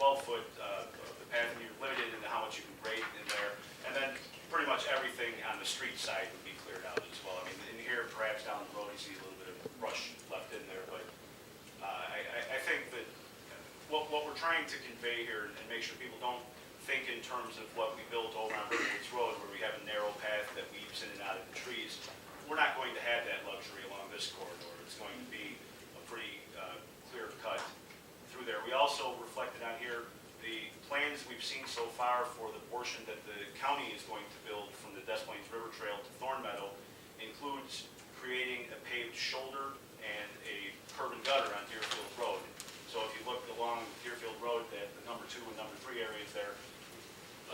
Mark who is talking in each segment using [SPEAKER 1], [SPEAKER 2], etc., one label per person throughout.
[SPEAKER 1] 12-foot the path, and you're limited into how much you can grade in there. And then pretty much everything on the street side would be cleared out as well. I mean, in here, perhaps down the road, you see a little bit of brush left in there, but I think that what we're trying to convey here and make sure people don't think in terms of what we built over on Riverwoods Road, where we have a narrow path that weaves in and out of the trees. We're not going to have that luxury along this corridor. It's going to be a pretty clear cut through there. We also reflected on here the plans we've seen so far for the portion that the county is going to build from the Des Plaines River Trail to Thorn Meadow includes creating a paved shoulder and a curb and gutter on Deerfield Road. So if you look along Deerfield Road, at the number 2 and number 3 areas there,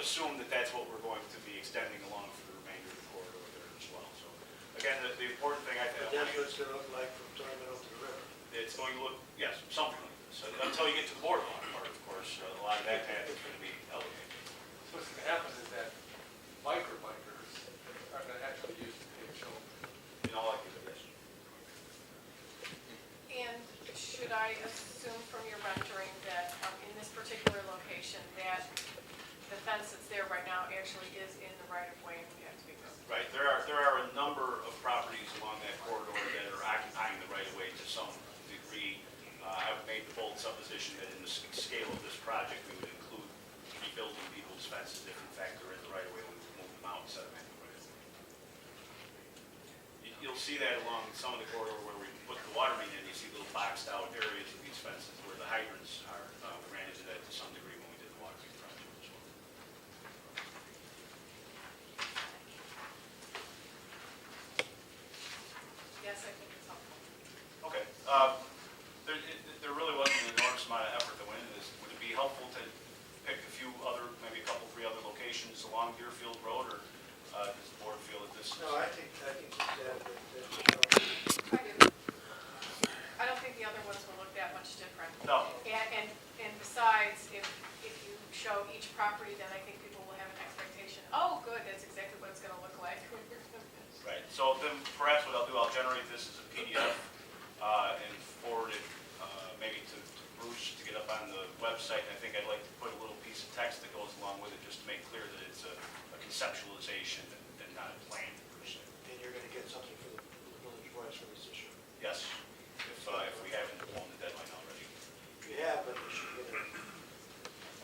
[SPEAKER 1] assume that that's what we're going to be extending along for the remainder of the corridor there as well. So again, the important thing I think.
[SPEAKER 2] That's what it's going to look like from Thorn Meadow to the river.
[SPEAKER 1] It's going to look, yes, something like this. So until you get to the boardwalk part, of course, a lot of that path is going to be elevated.
[SPEAKER 3] So what's going to happen is that bikers are going to actually use the paved shoulder.
[SPEAKER 1] In all likelihood, yes.
[SPEAKER 4] And should I assume from your rendering that in this particular location that the fence that's there right now actually is in the right of way and would have to be moved?
[SPEAKER 1] Right. There are a number of properties along that corridor that are occupying the right of way to some degree. I've made the bold supposition that in the scale of this project, we would include rebuilding people's fences if in fact they're in the right of way, we would move them out instead of making them. You'll see that along some of the corridor where we put the water main in, you see little boxed out areas of these fences where the hydrants are. We ran into that to some degree when we did the water main project as well.
[SPEAKER 4] Yes, I think it's helpful.
[SPEAKER 1] Okay. There really wasn't an enormous amount of effort that went into this. Would it be helpful to pick a few other, maybe a couple, 3 other locations along Deerfield Road, or does the board feel that this?
[SPEAKER 2] No, I think that
[SPEAKER 4] I do. I don't think the other ones will look that much different.
[SPEAKER 1] No.
[SPEAKER 4] And besides, if you show each property, then I think people will have an expectation. Oh, good, that's exactly what it's going to look like.
[SPEAKER 1] Right. So then perhaps what I'll do, I'll generate this as a PDF and forward it maybe to Bruce to get up on the website. And I think I'd like to put a little piece of text that goes along with it just to make clear that it's a conceptualization and not a plan per se.
[SPEAKER 2] And you're going to get something for the village boys for this issue.
[SPEAKER 1] Yes, if we haven't blown the deadline already.
[SPEAKER 2] You have, but you should get it.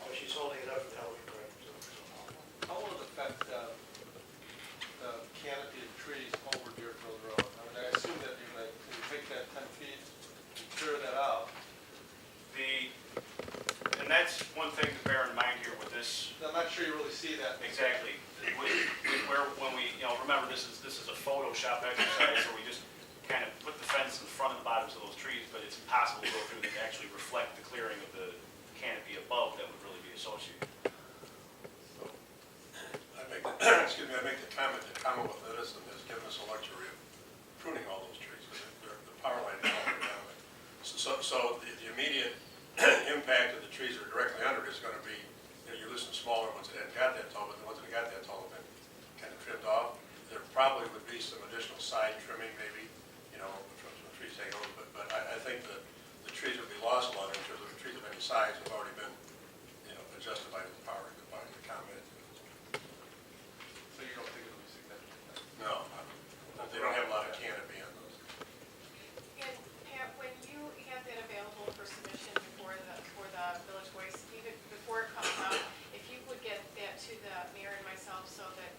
[SPEAKER 2] Oh, she's holding it up for the Halloween parade.
[SPEAKER 3] How will it affect the canopy of trees over Deerfield Road? I mean, I assume that you're going to take that 10 feet, clear that out.
[SPEAKER 1] And that's one thing to bear in mind here with this.
[SPEAKER 3] I'm not sure you really see that.
[SPEAKER 1] Exactly. When we, remember this is a Photoshop exercise where we just kind of put the fence in front of the bottoms of those trees, but it's impossible to go through and actually reflect the clearing of the canopy above that would really be associated.
[SPEAKER 5] I make the comment that Commonwealth Edison has given us a luxury of pruning all those trees, because the power line is all down. So the immediate impact of the trees that are directly under it is going to be, you listen to smaller ones that hadn't got that tall, but the ones that got that tall have been kind of trimmed off. There probably would be some additional side trimming maybe, from the trees taken over, but I think that the trees would be lost a lot in terms of the trees of any size have already been, adjusted by the power, by the comment.
[SPEAKER 3] So you don't think it'll be significant?
[SPEAKER 5] No, they don't have a lot of canopy on those.
[SPEAKER 4] And Pat, when you have that available for submission for the village waste, even before it comes out, if you would get that to the mayor and myself so that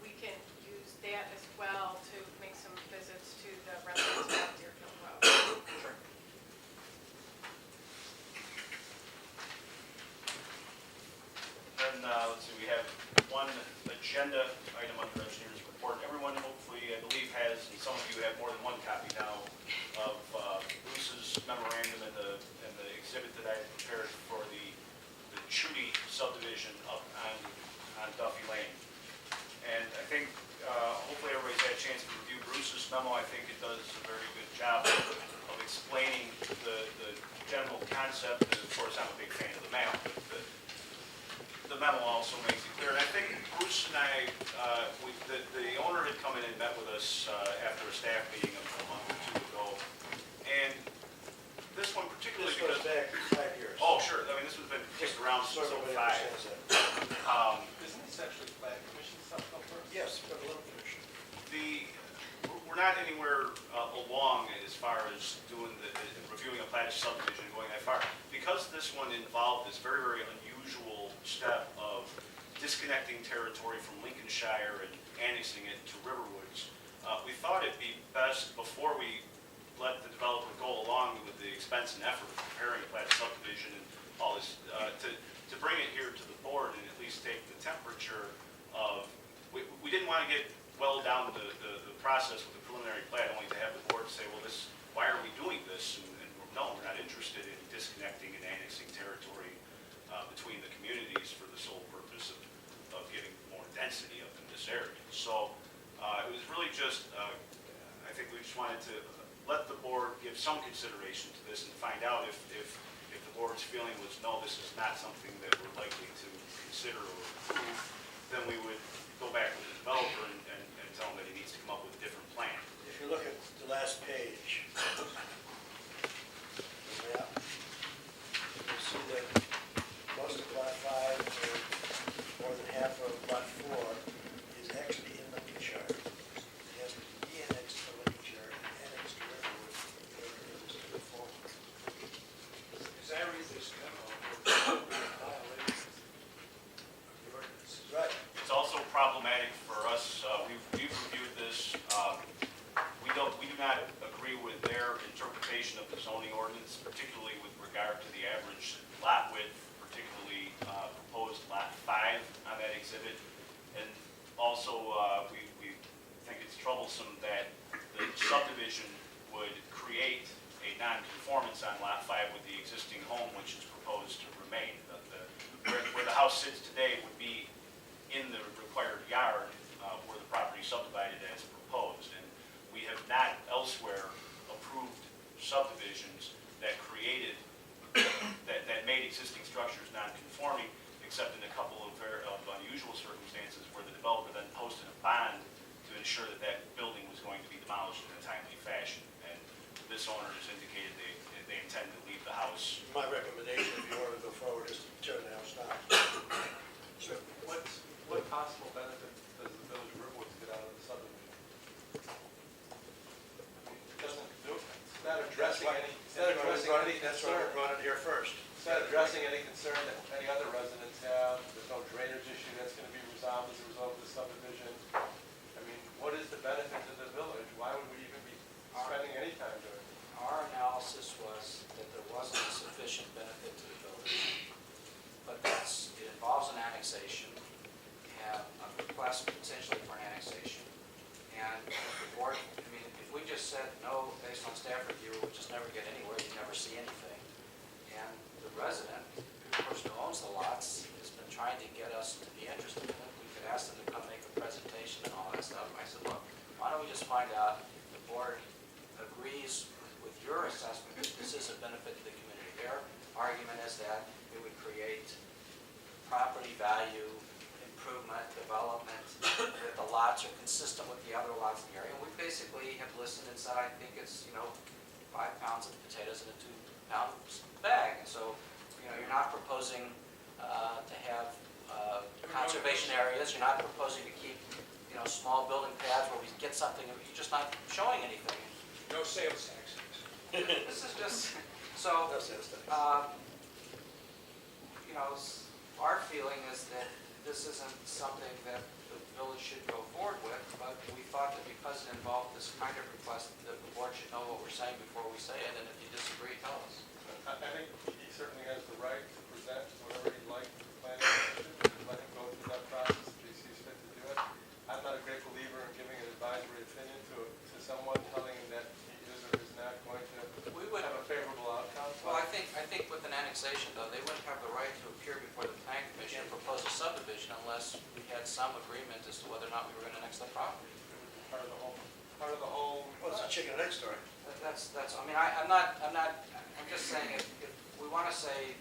[SPEAKER 4] we can use that as well to make some visits to the residents of Deerfield Road.
[SPEAKER 1] Sure. Then let's see, we have one agenda item under engineer's report. Everyone hopefully, I believe, has, and some of you have more than one copy now of Bruce's memorandum and the exhibit that I prepared for the Chudy subdivision up on Duffy Lane. And I think hopefully everybody's had a chance to review Bruce's memo. I think it does a very good job of explaining the general concept. And of course, I'm a big fan of the map, but the memo also makes it clear. And I think Bruce and I, the owner had come in and met with us after a staff meeting a month or 2 ago. And this one particularly
[SPEAKER 2] This goes back 5 years.
[SPEAKER 1] Oh, sure. I mean, this has been
[SPEAKER 2] Just
[SPEAKER 1] plat of subdivision going that far. Because this one involved this very, very unusual step of disconnecting territory from Lincolnshire and annexing it to Riverwoods, we thought it'd be best, before we let the developer go along with the expense and effort of preparing a plat of subdivision and all this, to bring it here to the board and at least take the temperature of, we didn't want to get well down the process with the preliminary plat, only to have the board say, well, this, why are we doing this? And no, we're not interested in disconnecting and annexing territory between the communities for the sole purpose of getting more density up in this area. So it was really just, I think we just wanted to let the board give some consideration to this and find out if the board's feeling was, no, this is not something that we're likely to consider or approve, then we would go back with the developer and tell him that he needs to come up with a different plan.
[SPEAKER 2] If you look at the last page, the map, you'll see that most of lot 5 and more than half of lot 4 is actually in Lincolnshire. It has to be annexed to Lincolnshire and annexed to Riverwood in order for this to move forward.
[SPEAKER 6] As I read this memo, we're violating the ordinance.
[SPEAKER 2] Right.
[SPEAKER 1] It's also problematic for us, we've reviewed this, we do not agree with their interpretation of the zoning ordinance, particularly with regard to the average lot width, particularly proposed lot 5 on that exhibit. And also, we think it's troublesome that the subdivision would create a non-conformance on lot 5 with the existing home, which is proposed to remain. Where the house sits today would be in the required yard where the property subdivided as proposed. And we have not elsewhere approved subdivisions that created, that made existing structures non-conforming, except in a couple of unusual circumstances where the developer then posted a bond to ensure that that building was going to be demolished in a timely fashion. And this owner has indicated they intend to leave the house.
[SPEAKER 2] My recommendation, if you want to go forward, is to tear the house down.
[SPEAKER 3] So what possible benefit does the village of Riverwoods get out of the subdivision? It doesn't do, it's not addressing any
[SPEAKER 2] That's why we
[SPEAKER 3] concern.
[SPEAKER 2] brought it here first.
[SPEAKER 3] It's not addressing any concern that any other residents have. There's no drainage issue that's going to be resolved as a result of the subdivision. I mean, what is the benefit to the village? Why would we even be spending any time doing it?
[SPEAKER 7] Our analysis was that there wasn't sufficient benefit to the village, but it involves an annexation, and a request potentially for an annexation. And if the board, I mean, if we just said no based on staff review, we'd just never get anywhere, you'd never see anything. And the resident, the person who owns the lots, has been trying to get us to be interested in it. We could ask them to come make a presentation and all that stuff. I said, look, why don't we just find out if the board agrees with your assessment that this is a benefit to the community. Their argument is that it would create property value, improvement, development, that the lots are consistent with the other lots in the area. And we basically have listened and said, I think it's, 5 pounds of potatoes in a 2-pound bag. And so, you're not proposing to have conservation areas. You're not proposing to keep, small building pads where we get something, you're just not showing anything.
[SPEAKER 6] No sales tax.
[SPEAKER 7] This is just, so,
[SPEAKER 2] No sales tax.
[SPEAKER 7] our feeling is that this isn't something that the village should go forward with, but we thought that because it involved this kind of request, that the board should know what we're saying before we say it, and if you disagree, tell us.
[SPEAKER 3] I think he certainly has the right to present whatever he'd like to the planning commission, let him go through that process if he sees fit to do it. I'm not a great believer in giving an advisory opinion to someone telling him that he is or is not going to
[SPEAKER 7] We would,
[SPEAKER 3] have a favorable outcome.
[SPEAKER 7] well, I think with an annexation, though, they wouldn't have the right to appear before the planning commission and propose a subdivision unless we had some agreement as to whether or not we were going to annex that property.
[SPEAKER 3] Part of the whole.
[SPEAKER 2] Well, it's a chicken and egg story.
[SPEAKER 7] I'm just saying, if we want to say,